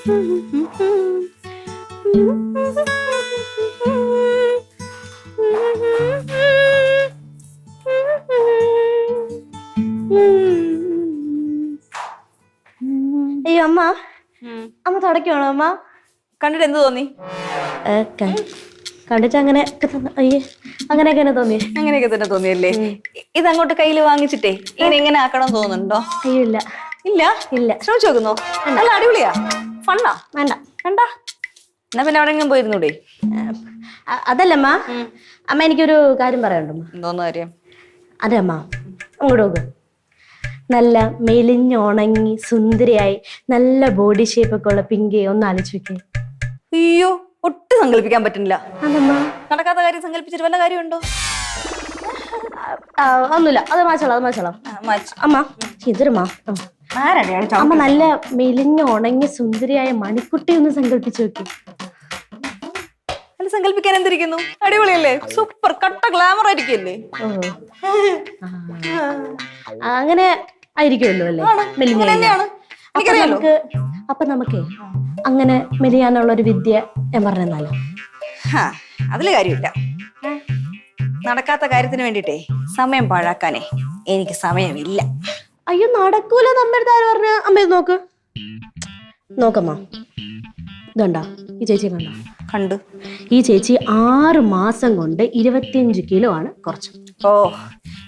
അയ്യോ അമ്മ, അമ്മ തുടയ്ക്കുവാണോ അമ്മ? കണ്ടിട്ട് എന്ത് തോന്നി? കണ്ടിട്ട് അങ്ങനെ അയ്യേ അങ്ങനെയൊക്കെ തന്നെ തോന്നി. അങ്ങനെയൊക്കെ തന്നെ തോന്നിയല്ലേ? ഇതങ്ങോട്ട് കയ്യിൽ വാങ്ങിച്ചിട്ടേ ഇങ്ങനെ ആക്കണം തോന്നുന്നുണ്ടോ? അയ്യോ ഇല്ല ഇല്ല ഇല്ല. ശ്രമിച്ചു നോക്കുന്നോ? നല്ല അടിപൊളിയാ, ഫണ്ണാ. വേണ്ട കണ്ട എന്നാ പിന്നെ എവിടെയെങ്കിലും പോയിരുന്നൂടെ? അതല്ലമ്മ, അമ്മ എനിക്കൊരു കാര്യം പറയാനുണ്ടമ്മ. എന്തോന്ന് കാര്യം? അതെ അമ്മ, അങ്ങോട്ട് നോക്ക്. നല്ല മെലിഞ്ഞുണങ്ങി സുന്ദരിയായി നല്ല ബോഡി ഷേപ്പൊക്കെ ഉള്ള പിങ്കി ഒന്ന് ആലോചിച്ച് വെക്കേ. അയ്യോ, ഒട്ടും സങ്കല്പിക്കാൻ പറ്റുന്നില്ല. അതമ്മ നടക്കാത്ത കാര്യം സങ്കല്പിച്ചിട്ട് വല്ല കാര്യമുണ്ടോ? ഒന്നുമില്ല, അത് മാച്ചോളാം, അത് മാച്ചോളാം. അമ്മ ഇതൊരുമാ അമ്മ നല്ല മെലിഞ്ഞ ഉണങ്ങി സുന്ദരിയായ മണിക്കുട്ടി ഒന്ന് സങ്കല്പിച്ചു നോക്കി. അല്ല, സങ്കല്പിക്കാൻ എന്തിരിക്കുന്നു? അടിപൊളിയല്ലേ, സൂപ്പർ കട്ട ഗ്ലാമർ ആയിരിക്കല്ലേ? അങ്ങനെ ആയിരിക്കുമല്ലോ അല്ലേ? അപ്പൊ നമുക്കേ അങ്ങനെ മെലിയാനുള്ള ഒരു വിദ്യ ഞാൻ പറഞ്ഞാലോ? അതില് കാര്യമില്ല. നടക്കാത്ത കാര്യത്തിന് വേണ്ടിട്ടേ സമയം പാഴാക്കാനേ എനിക്ക് സമയമില്ല. അയ്യോ നടക്കൂല. നമ്മടുത്ത് ആര് പറഞ്ഞ? അമ്മ ഇത് നോക്ക്, നോക്കമ്മ. ഇതുണ്ടാ ഈ ചേച്ചി? കണ്ട? കണ്ടു. ഈ ചേച്ചി 6 മാസം കൊണ്ട് 25 കിലോ ആണ് കുറച്ച്. ഓ,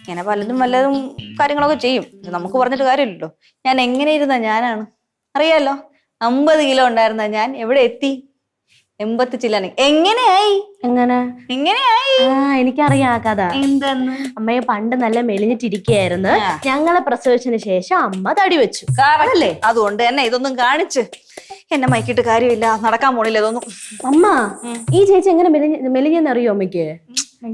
ഇങ്ങനെ പലതും വല്ലതും കാര്യങ്ങളൊക്കെ ചെയ്യും. നമുക്ക് പറഞ്ഞിട്ട് കാര്യമില്ലല്ലോ. ഞാൻ എങ്ങനെ ഇരുന്ന ഞാനാണ് അറിയാലോ. 50 കിലോ ഉണ്ടായിരുന്ന ഞാൻ എവിടെ എത്തി? 80 ചില്ലാനെ. എങ്ങനെയായി? എങ്ങനെയായി? എനിക്കറിയാം ആ കഥ. എന്തെന്ന്? അമ്മയെ പണ്ട് നല്ല മെലിഞ്ഞിട്ടിരിക്കുകയായിരുന്നു. ഞങ്ങളെ പ്രസവിച്ചതിന് ശേഷം അമ്മ തടി വെച്ചു. അല്ലേ? അതുകൊണ്ട് തന്നെ ഇതൊന്നും കാണിച്ച് എന്നെ മയക്കിട്ട് കാര്യമില്ല. നടക്കാൻ പോണില്ല ഇതൊന്നും. അമ്മ, ഈ ചേച്ചി എങ്ങനെ മെലിഞ്ഞെന്നറിയോ അമ്മയ്ക്ക്?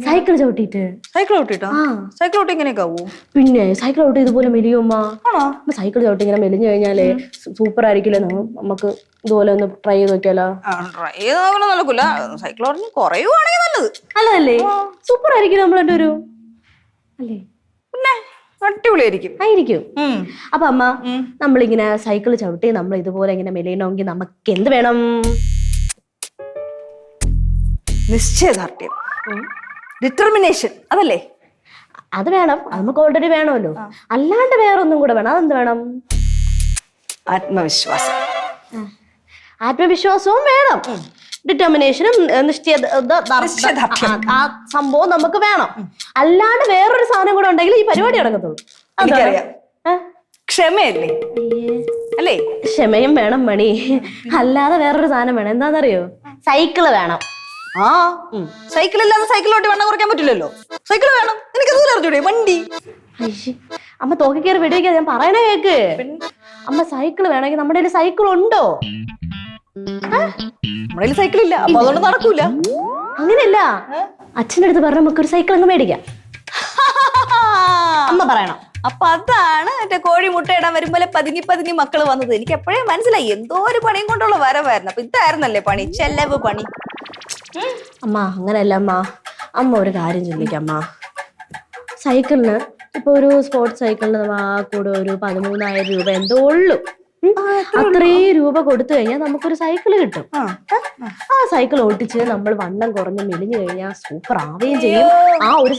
സൈക്കിൾ ചവിട്ടിട്ട്. സൈക്കിൾ ചവിട്ടിട്ടോ? സൈക്കിൾ ചവിട്ടി ഇങ്ങനെയൊക്കെ ആവൂ? പിന്നെ സൈക്കിൾ ചവിട്ടി ഇതുപോലെ മെലിയുമ്മ. സൈക്കിൾ ചവിട്ടി ഇങ്ങനെ മെലിഞ്ഞു കഴിഞ്ഞാലേ സൂപ്പർ ആയിരിക്കില്ലേ? നമുക്ക് ഇതുപോലെ ഒന്ന് ട്രൈ ചെയ്ത് നോക്കിയാലോ? ട്രൈ ചെയ്ത് നോക്കണം. നടക്കൂല. സൈക്കിൾ ഓടിച്ച് കുറയുവാണെങ്കിൽ നല്ലത്. നല്ലതല്ലേ? സൂപ്പർ ആയിരിക്കും നമ്മളെന്റെ ഒരു അല്ലേ? പിന്നെ അടിപൊളിയായിരിക്കും. ആയിരിക്കും. അപ്പൊ അമ്മ, നമ്മളിങ്ങനെ സൈക്കിൾ ചവിട്ടി നമ്മൾ ഇതുപോലെ ഇങ്ങനെ മെലിയണമെങ്കിൽ നമുക്ക് എന്ത് വേണം? നിശ്ചയദാർഢ്യം, ഡിറ്റർമിനേഷൻ, അതല്ലേ? അത് വേണം. അത് നമുക്ക് ഓൾറെഡി വേണമല്ലോ. അല്ലാണ്ട് വേറെ ഒന്നും കൂടെ വേണം. അതെന്ത് വേണം? ആത്മവിശ്വാസം. ആത്മവിശ്വാസവും വേണം. ഡിറ്റർമിനേഷനും ആ സംഭവം നമുക്ക് വേണം. അല്ലാണ്ട് വേറൊരു സാധനം കൂടെ ഉണ്ടെങ്കിൽ ഈ പരിപാടി നടക്കത്തുള്ളൂ. എനിക്കറിയാം. ക്ഷമയല്ലേ? അല്ലേ? ക്ഷമയും വേണം മണി. അല്ലാതെ വേറൊരു സാധനം വേണം. എന്താണെന്നറിയോ? സൈക്കിള് വേണം. സൈക്കിൾ ഇല്ലാതെ സൈക്കിളോട്ട് വണ്ണം കുറയ്ക്കാൻ പറ്റില്ലല്ലോ. സൈക്കിൾ വേണം. എനിക്ക് ദൂരം അറിഞ്ഞൂടെ? വണ്ടി. അമ്മ തോക്കി കയറി വെടിവെക്കാ. ഞാൻ പറയണ കേക്ക്. അമ്മ, സൈക്കിൾ വേണമെങ്കിൽ നമ്മുടെ കയ്യിൽ സൈക്കിൾ ഉണ്ടോ? നമ്മുടെ സൈക്കിൾ ഇല്ല, അപ്പൊ അതുകൊണ്ട് നടക്കൂല. അങ്ങനെയല്ല, അച്ഛൻ്റെ അടുത്ത് പറഞ്ഞ നമുക്കൊരു സൈക്കിൾ അങ്ങ് മേടിക്കാം. അമ്മ പറയണം. അപ്പൊ അതാണ് എന്റെ കോഴി മുട്ടയിടാൻ വരുമ്പോലെ പതുങ്ങി പതുങ്ങി മക്കള് വന്നത്. എനിക്ക് എപ്പോഴേ മനസ്സിലായി എന്തോ ഒരു പണിയും കൊണ്ടുള്ള വരവായിരുന്നു. അപ്പൊ ഇതായിരുന്നല്ലേ പണി, ചെലവ് പണി. അമ്മ അങ്ങനെയല്ല അമ്മ. അമ്മ ഒരു കാര്യം ചിന്തിക്കാം അമ്മ. സൈക്കിളിന് ഇപ്പൊ ഒരു സ്പോർട്സ് സൈക്കിളിന് കൂടെ ഒരു 13,000 രൂപ എന്തോ ഉള്ളു. അത്രയും രൂപ കൊടുത്തു കഴിഞ്ഞാൽ നമുക്കൊരു സൈക്കിൾ കിട്ടും. ആ സൈക്കിൾ ഓട്ടിച്ച് നമ്മൾ വണ്ണം കുറഞ്ഞ് മെലിഞ്ഞു കഴിഞ്ഞാൽ സൂപ്പർ ആവുകയും ചെയ്യും. ആ ഒരു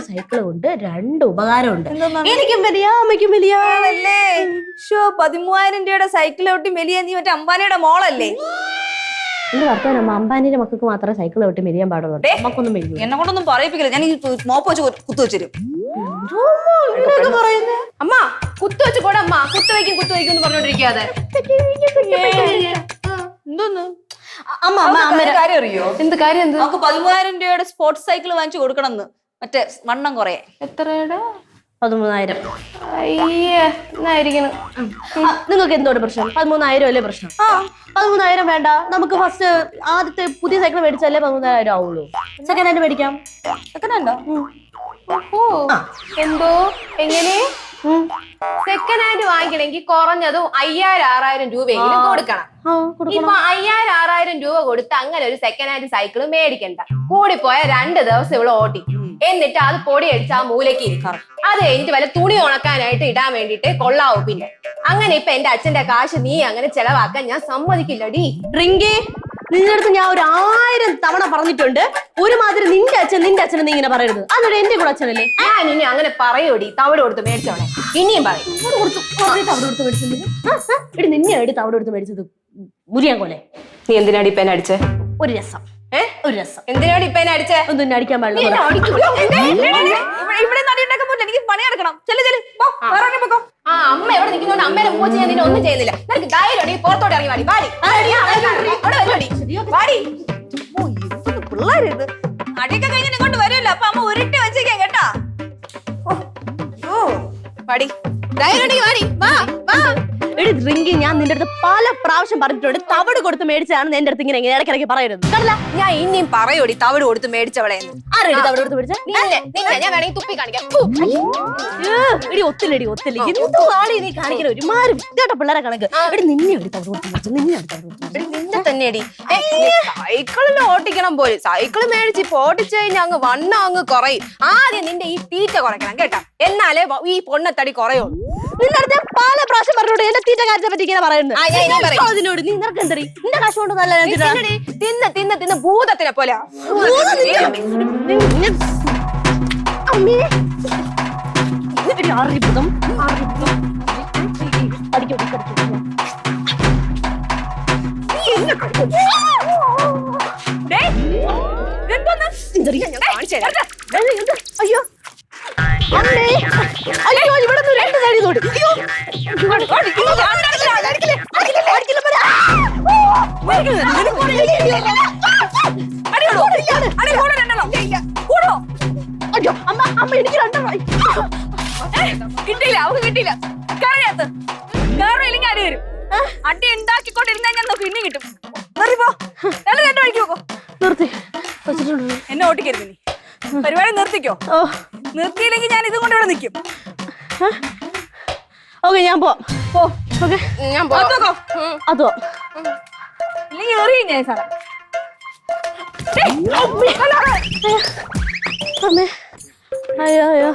സൈക്കിൾ കൊണ്ട് 2 ഉപകാരമുണ്ട്. എനിക്കും മെലിയാ, അമ്മയ്ക്കും മെലിയാല്ലേ. 13,000 രൂപയുടെ സൈക്കിൾ ഓട്ടി മെലിയാ? നീ മറ്റേ അംബാനിയുടെ മോളല്ലേ? എന്റെ വർത്തമാനം അംബാനിയുടെ മക്കൾക്ക് മാത്രമേ സൈക്കിൾ ഓട്ടി മെലിയാൻ പാടുള്ളൂ. നമുക്കൊന്നും മെലിയും. എന്നെ കൊണ്ടൊന്നും പറയിപ്പിക്കില്ല. ഞാൻ ഈ മോപ്പ് വെച്ച് കുത്തുവെച്ചു. അമ്മ കുത്തുവെച്ച് കൂടെ അമ്മ കുത്തുവയ്ക്കും എന്ന് പറഞ്ഞോണ്ടിരിക്കാതെ. എന്തോന്ന് അമ്മ? അമ്മ കാര്യം അറിയോ? എന്ത് കാര്യം? നമുക്ക് 13,000 രൂപയുടെ സ്പോർട്സ് സൈക്കിൾ വാങ്ങിച്ചു കൊടുക്കണം. മറ്റേ വണ്ണം കുറയെ. എത്രയുടെ? 13,000. അയ്യേ, എന്നായിരിക്കണം. നിങ്ങൾക്ക് എന്തോടെ പ്രശ്നം? 13,000 അല്ലേ പ്രശ്നം? 13,000 വേണ്ട. നമുക്ക് ഫസ്റ്റ് ആദ്യത്തെ പുതിയ സൈക്കിൾ മേടിച്ചാലേ 13,000 ആവുള്ളൂ. സെക്കൻഡ് ഹാൻഡ് മേടിക്കാം. സെക്കൻഡ് ഹാൻഡോ? എന്തോ? എങ്ങനെ? സെക്കൻഡ് ഹാൻഡ് വാങ്ങിക്കണമെങ്കിൽ കുറഞ്ഞതും 5,000-6,000 രൂപയെങ്കിലും കൊടുക്കണം. ഇപ്പൊ 5,000-6,000 രൂപ കൊടുത്ത് അങ്ങനെ ഒരു സെക്കൻഡ് ഹാൻഡ് സൈക്കിൾ മേടിക്കണ്ട. കൂടിപ്പോയ 2 ദിവസം ഇവിടെ ഓട്ടി എന്നിട്ട് അത് പൊടി അടിച്ച് ആ മൂലയ്ക്ക് ഇരിക്കും. അത് കഴിഞ്ഞിട്ട് വല്ല തുണി ഉണക്കാനായിട്ട് ഇടാൻ വേണ്ടിട്ട് കൊള്ളാവൂ. പിന്നെ അങ്ങനെ ഇപ്പൊ എന്റെ അച്ഛന്റെ കാശ് നീ അങ്ങനെ ചെലവാക്കാൻ ഞാൻ സമ്മതിക്കില്ലടി. റിങ്കി, നിന്റെ അടുത്ത് ഞാൻ 1000 തവണ പറഞ്ഞിട്ടുണ്ട്, ഒരുമാതിരി നിന്റെ അച്ഛൻ നീ ഇങ്ങനെ പറയരുത്. അതൊരു എന്റെ കൂടെ അച്ഛനല്ലേ. ഞാൻ ഇനി അങ്ങനെ പറയൂടി. തവിട് കൊടുത്ത് മേടിച്ചോളെ. ഇനിയും പറയും. തവട് കൊടുത്ത് മേടിച്ചത് എടി, നിന്നെ എടി തവട് കൊടുത്ത് മേടിച്ചത് മുരിയാൻ പോലെ. നീ എന്തിനാടി ഇപ്പൊ എന്നെ അടിച്ചേ? ഒരു രസം, ഒരു രസം. എന്തിനാടി ഇപ്പൊ എന്നെ അടിച്ചേ? ഒന്നും എന്നെ അടിക്കാൻ പാടില്ല. ഇവിടെ നടിയുണ്ടാക്കാൻ പറ്റില്ല, എനിക്ക് പണിയെടുക്കണം. ആ അമ്മ എവിടെ നിൽക്കുന്നോണ്ട് അമ്മേനെ മൂച്ച് ഞാൻ നിന്നെ ഒന്നും ചെയ്യുന്നില്ല. നിനക്ക് ധൈര്യം നീ പുറത്തോട്ട് ഇറങ്ങി വാടി. വാടി വാടി. പിള്ളേരിത് അടിയൊക്കെ കഴിഞ്ഞ് ഇങ്ങോട്ട് വരുമല്ലോ, അപ്പൊ അമ്മ ഉരുട്ടി വെച്ചേക്കാം കേട്ടാ. വാടി, ധൈര്യം വാടി. വാ വാ. എടി റിങ്കി, ഞാൻ നിന്റെ അടുത്ത് പല പ്രാവശ്യം പറഞ്ഞിട്ടുണ്ട്, തവട് കൊടുത്ത് മേടിച്ചതാണ് എന്റെ അടുത്ത് ഇങ്ങനെ ഇടയ്ക്കിടയ്ക്ക് പറയരുത്. കണ്ടില്ല, ഞാൻ ഇനിയും പറയൂടി തവിട് കൊടുത്ത് മേടിച്ചവളെ. ആരെടി തവട് കൊടുത്ത് മേടിച്ച? ഞാൻ വേണമെങ്കിൽ തുപ്പി കാണിക്കാം. എടി ഒത്തില്ലടി, ഒത്തില്ല. എന്തോ ആളി നീ കാണിക്കണ ഒരുമാതിരി വിറ്റാട്ട പിള്ളേരെ കണക്ക്. എടി നിന്നെ എടി തവട് കൊടുത്ത് മേടിച്ചു, നിന്നെ നിന്നെ തന്നെയടി. സൈക്കിളിൽ ഓട്ടിക്കണം പോലും. സൈക്കിൾ മേടിച്ച് ഇപ്പൊ ഓടിച്ചു കഴിഞ്ഞാൽ അങ്ങ് വണ്ണം അങ്ങ് കുറയും. ആദ്യം നിന്റെ ഈ തീറ്റ കുറയ്ക്കണം കേട്ടാ, എന്നാലേ ഈ പൊണ്ണത്തടി കുറയുള്ളൂ. നിന്റെ അടുത്ത് ഞാൻ പല പ്രാവശ്യം പറഞ്ഞോട് എന്റെ തീറ്റ കാര്യത്തെ പറ്റി ഇങ്ങനെ പറയുന്നത്. അതിനോട് നീ നിനക്ക് എന്തറി നിന്റെ കാശ് കൊണ്ട് നല്ല തിന്ന് തിന്ന് തിന്ന് ഭൂതത്തിനെ പോലെ. അറിയിപ്പതും അയ്യോ അമ്മേ, അയ്യോ ഇവിടെ രണ്ട് സൈഡിൽ നോട്ട്. അയ്യോ അമ്മ, അമ്മ എനിക്ക് രണ്ടെണ്ണമായി. കിട്ടിയില്ല, അവക്ക് കിട്ടിയില്ല. കറിയത്ത് കറിയില്ലെങ്കിൽ അടി വരും. അടി ഉണ്ടാക്കിക്കൊണ്ടിരുന്ന ഞാൻ നോക്കി ഇനി കിട്ടും. രണ്ട് വഴിക്ക് നോക്കോ. നിർത്തി വെച്ചിട്ടുണ്ട്. എന്നെ ഓട്ടിക്കരുത് നീ. പരിപാടി നിർത്തിക്കോ. നിർത്തിയില്ലെങ്കിൽ ഞാൻ ഇതും കൊണ്ട് ഇവിടെ നിൽക്കും. ഓക്കെ, ഞാൻ പോവാം. ഓക്കെ, ഞാൻ അതോ ഇല്ലെങ്കിൽ എറിയും ഞാൻ സാറേ. അമ്മേ, അയ്യോ അയ്യോ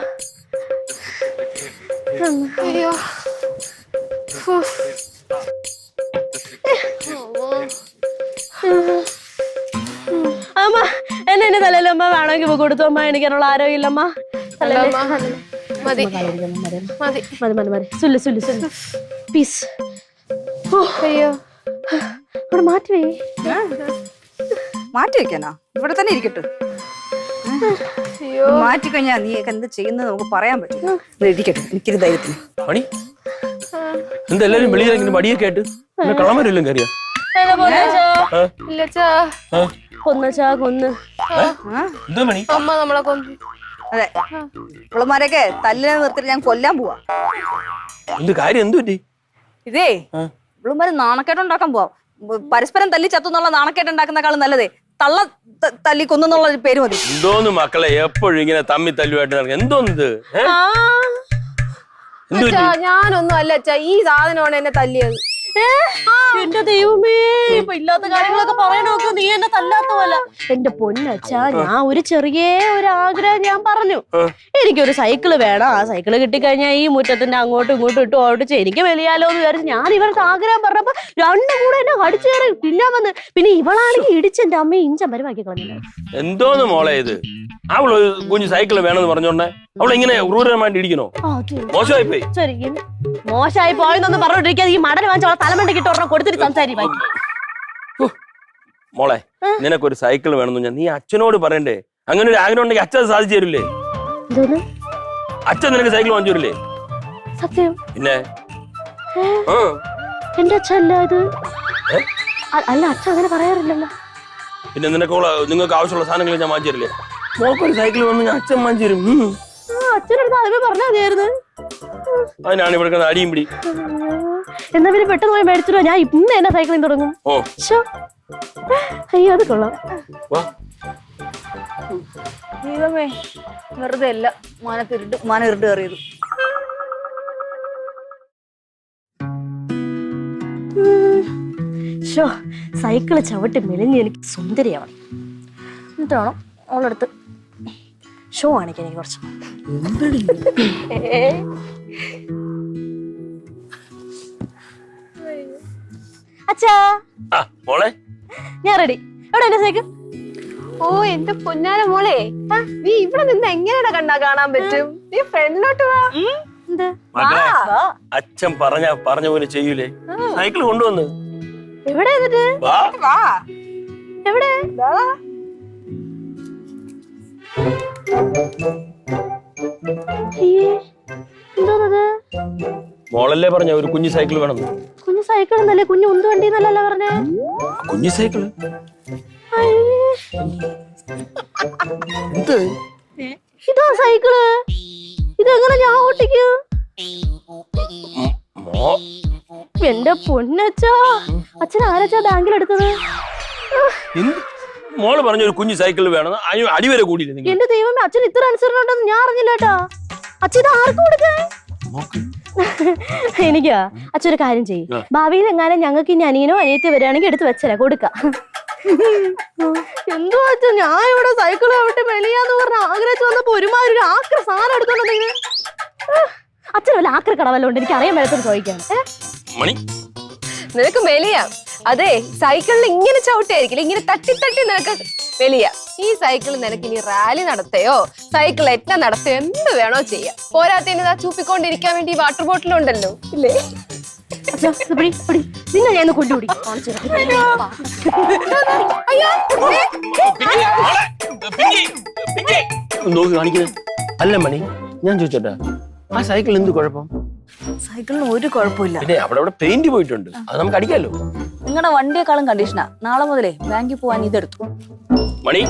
അയ്യോ. അമ്മ എന്നെ തലയിലമ്മ വേണമെങ്കിൽ കൊടുത്തു. അമ്മ എനിക്കതിനുള്ള ആരോഗ്യമില്ലമ്മ. മതി മതി മതി മതി. സുല്ല് സുല്ല് സുല്ല് പീസ്. അയ്യോ, ഇവിടെ മാറ്റി മാറ്റി വെക്കാനാ? ഇവിടെ തന്നെ ഇരിക്കട്ടെ. മാറ്റിക്കഴിഞ്ഞാ നീ എന്ത് ചെയ്യുന്നത് നമുക്ക് പറയാൻ പറ്റും. ഇരിക്കട്ടെ, എനിക്കൊരു ധൈര്യത്തിന്. പണി എന്തെല്ലാരും വെളിയിലെങ്കിലും മടിയൊക്കെ ആയിട്ട് കളമരെല്ലാം കയറിയ കൊന്ന് എന്തോ മണി അമ്മ നമ്മളെ കൊന്നു. അതെ, ഇവളുമാരൊക്കെ തല്ലിനെ നിർത്തിട്ട് ഞാൻ കൊല്ലാൻ പോവാ. എന്ത് കാര്യം എന്തു പറ്റി? ഇതേ ഇവളുമാര് നാണക്കേട്ടുണ്ടാക്കാൻ പോവാം. പരസ്പരം തല്ലി ചത്തുന്നുള്ള നാണക്കേട്ടുണ്ടാക്കുന്നേക്കാളും നല്ലതേ തള്ള തല്ലി കൊന്നുള്ള ഒരു പേര് മതി. എന്തോന്ന് മക്കളെ എപ്പോഴും ഇങ്ങനെ തമ്മി തല്ലുമായിട്ട് നടക്കുക? എന്തോന്നിത്? ഞാനൊന്നും അല്ല അച്ഛാ, ഈ സാധനമാണ് എന്നെ തല്ലിയത്. എന്റെ ദൈവമേ, ഇപ്പൊ ഇല്ലാത്ത കാര്യങ്ങളൊക്കെ പറയണോക്കെ നീ എന്നെ തല്ലാത്ത പോലെ. എന്റെ പൊന്നച്ചാ, ഞാൻ ഒരു ചെറിയ ഒരു ആഗ്രഹം ഞാൻ പറഞ്ഞു. എനിക്കൊരു സൈക്കിള് വേണം. ആ സൈക്കിള് കിട്ടിക്കഴിഞ്ഞാൽ ഈ മുറ്റത്തിന്റെ അങ്ങോട്ടും ഇങ്ങോട്ടും ഇട്ട് ഓടിച്ച് എനിക്ക് വലിയാലോ എന്ന് വിചാരിച്ചു ഞാൻ ഇവർക്ക് ആഗ്രഹം പറഞ്ഞപ്പോ രണ്ടും കൂടെ എന്നെ കടിച്ചു കയറി തിന്നാൻ വന്ന്. പിന്നെ ഇവളാണെങ്കിൽ ഇടിച്ച് എന്റെ അമ്മയെ ഇഞ്ചം പരിവാക്കി കളഞ്ഞില്ല. എന്തോന്ന് മോളെ ഇത്? അവള് കുഞ്ഞു സൈക്കിള് വേണമെന്ന് പറഞ്ഞോണ്ടേ അവളിങ്ങനെ ക്രൂരമായിട്ട് ഇടിക്കണോ? മോശമായി പോയി. ശരി, മോശമായി പോയെന്നൊന്നും പറഞ്ഞോണ്ടിരിക്കാതെ ഈ മടൽ വാങ്ങിച്ച തലമണ്ടക്കിട്ട് ഒരെണ്ണം കൊടുത്തിട്ട് സംസാരിക്കും. മോളെ, നിനക്കൊരു സൈക്കിൾ വേണമെന്ന് ഞാൻ നീ അച്ഛനോട് പറയണ്ടേ? അങ്ങനെ ഒരു ആഗ്രഹം ഉണ്ടെങ്കിൽ അച്ഛൻ സാധിച്ചു തരില്ലേ? അച്ഛൻ നിനക്ക് സൈക്കിൾ വാങ്ങിച്ചു തരില്ലേ? സത്യം? പിന്നെ എന്റെ അച്ഛല്ല ഇത്. അല്ല, അച്ഛൻ അങ്ങനെ പറയാറില്ലല്ലോ. പിന്നെ നിങ്ങൾക്ക് ആവശ്യമുള്ള സാധനങ്ങൾ ഞാൻ വാങ്ങിച്ചു തരില്ലേ? മോക്കൊരു സൈക്കിൾ വന്ന് ഞാൻ അച്ഛൻ വാങ്ങിച്ചു തരും. അച്ഛനടുത്ത് ആദ്യമേ പറഞ്ഞാൽ മതിയായിരുന്നു. അതിനാണ് ഇവിടെ അടിയും പിടി. എന്നാ പിന്നെ പെട്ടെന്ന് പോയി മേടിച്ചിട്ടോ. ഞാൻ ഇന്ന് എന്നെ സൈക്കിളിൽ തുടങ്ങും. അയ്യോ, അത് കൊള്ളാം. ദൈവമേ, വെറുതെ അല്ല മാനഇരുട്ട് കയറിയത്. സൈക്കിള് ചവിട്ടി മെലിഞ്ഞ് എനിക്ക് സുന്ദരിയാവണം. എന്നിട്ട് വേണം അവളടുത്ത് ഷോ കാണിക്കാൻ എനിക്ക് കുറച്ച്. അച്ഛാ ആ മോളെ ഞാൻ റെഡി. എവിടെ എന്റെ സൈക്കിൾ? ഓ എന്റെ പൊന്നാര മോളെ, നീ ഇവിടെ നിന്ന് എങ്ങനെയാ കണ്ടാ കാണാൻ പറ്റും? നീ ഫ്രണ്ടിലോട്ട് വാ. എന്ത്? മകളെ അച്ഛൻ പറഞ്ഞ പോലെ ചെയ്യൂലേ? സൈക്കിൾ കൊണ്ടുവന്ന് എവിടെ എന്നിട്ട്? വാ വാ. എവിടെ? അയ്യേ, എന്തോന്നത്? മോളല്ലേ പറഞ്ഞ ഒരു കുഞ്ഞു സൈക്കിൾ വേണമെന്ന്. കുഞ്ഞു സൈക്കിൾ എന്നല്ലേ, കുഞ്ഞു ഉന്തു വണ്ടി എന്നല്ലല്ലോ പറഞ്ഞേ. കുഞ്ഞു സൈക്കിള് അയ്യേ, എന്ത്? ഇതാ സൈക്കിള്. ഇതെങ്ങനെ ഞാൻ ഓട്ടിക്കും? മോ എന്റെ പൊന്നച്ചാ, അച്ഛൻ ആരച്ചാ ബാങ്കിൽ എടുത്തത്? എന്ത്? മോള് പറഞ്ഞ ഒരു കുഞ്ഞു സൈക്കിൾ വേണം, അടിവരെ കൂടിയില്ല നിങ്ങൾ. എന്റെ ദൈവമേ, അച്ഛൻ ഇത്ര അനുസരണം ഉണ്ടെന്ന് ഞാൻ അറിഞ്ഞില്ല കേട്ടാ. അച്ഛൻ ഇത് ആർക്കും കൊടുക്കേ? എനിക്കാ അച്ഛൻ ഒരു കാര്യം ചെയ്യും, ഭാവിയിൽ എങ്ങാനും ഞങ്ങൾക്ക് ഇനി അനിയനോ അനിയത്തിയോ വരികയാണെങ്കിൽ എടുത്ത് വെച്ചരാ കൊടുക്കാം. എന്തോ അച്ഛൻ, ഞാൻ ഇവിടെ സൈക്കിൾ ആവട്ടെ മെലിയാന്ന് പറഞ്ഞ ആഗ്രഹിച്ചു വന്നപ്പോ ഒരുമാതിരി ഒരു ആക്ര സാധനം എടുത്തോണ്ടെങ്കിൽ അച്ഛൻ വല്ല ആക്ര കടവല്ലോണ്ട് എനിക്ക് അറിയാൻ മേലത്തോട് ചോദിക്കാണ്. മണി നിനക്ക് മെലിയാ. അതെ, സൈക്കിളിൽ ഇങ്ങനെ ചവിട്ടിയായിരിക്കില്ല, ഇങ്ങനെ തട്ടി തട്ടി നിനക്ക് മെലിയാ. ഈ സൈക്കിൾ നിനക്ക് ഇനി റാലി നടത്തയോ സൈക്കിൾ എറ്റ നടത്തയോ എന്ത് വേണോ ചെയ്യാം. പോരാത്തതിന് ചൂപ്പിക്കൊണ്ടിരിക്കാൻ വേണ്ടി വാട്ടർ ബോട്ടിൽ ഉണ്ടല്ലോ ഇല്ലേ? നിങ്ങൾ ഞാൻ കൊണ്ടുപിടി. നോക്കി കാണിക്കുന്നത് അല്ല മണി. ഞാൻ ചോദിച്ചോട്ടെ, ആ സൈക്കിൾ എന്ത് കുഴപ്പം? സൈക്കിളിന് ഒരു കുഴപ്പമില്ല. പിന്നെ അവിടെ പെയിന്റ് പോയിട്ടുണ്ട്, അത് നമുക്ക് അടിക്കാലോ. നിങ്ങളുടെ വണ്ടിയെക്കാളും കണ്ടീഷനാ. നാളെ മുതലേ ബാങ്കിൽ പോവാൻ ഇതെടുത്തു. മണി